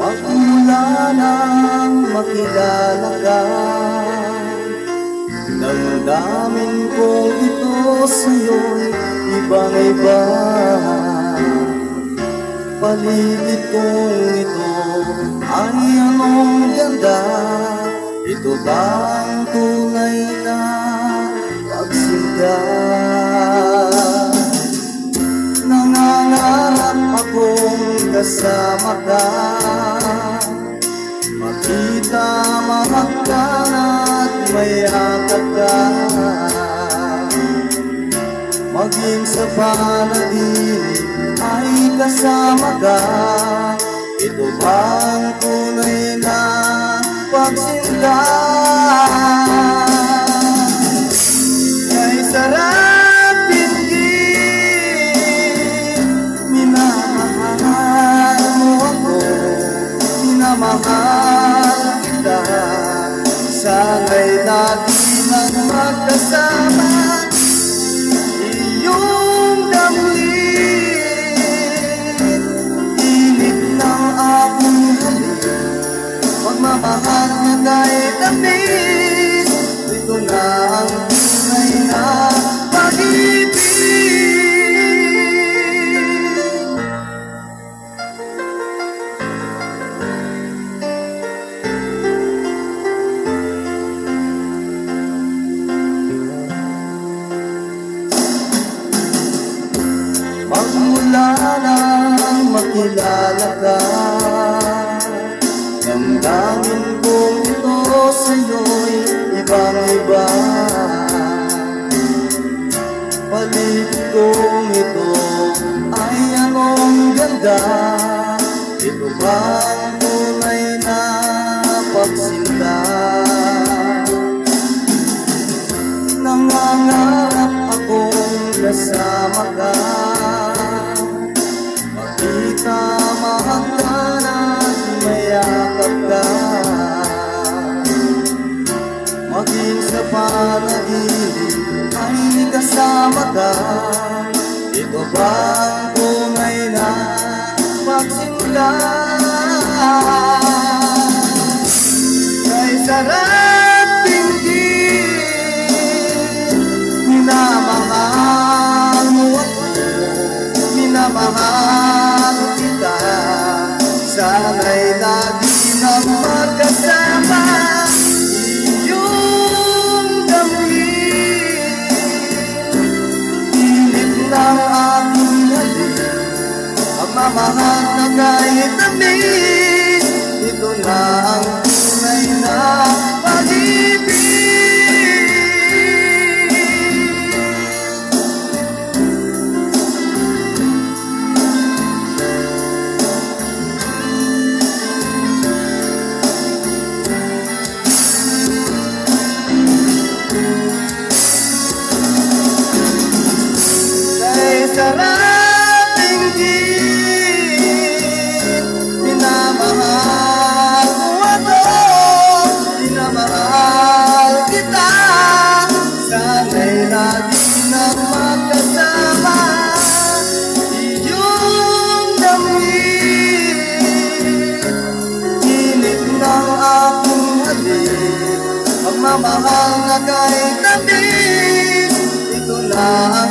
Magmula nang makilala ka, damdamin kong ito sa'yo'y ibang-iba. Paligid kong ito ay anong ganda. Ito bang tunay na pagsinta? Nangangarap akong kasama ka, makita, mahagkan at mayakap ka, maging sa panaginip ay kasama ka. Ito bang tunay na pagsinta? Kay sarap pinggin, minamahal mo ako, minamahal kita. Sana'y lagi nang magkasama, iyong damhin, init ng aking halik, pagmamahal na kahit tamis. Ito na ang tunay na pag-ibig. Magmula nang makilala ka, damdamin kong ito sa'yo'y ibang-iba. Paligid kong ito ay anong ganda. Ito bang tunay na pagsinta? Nangangarap akong kasama ka, makita, mahagkan at mayakap ka, maging sa panaginip ay kasama ka. Ito bang tunay na pagsinta? Kay sarap pinggin, minamahal mo ako, minamahal kita. Sana'y lagi nang magkasama, iyong damhin, init ng aking halik, pagmamahal na kahit tamis. Ito na ang tunay na pag-ibig. Sarap pinggin, minamahal mo ako, minamahal kita. Sana'y lagi nang magkasama, iyong damhin, init ng aking halik, pagmamahal na kahit tamis. Ito na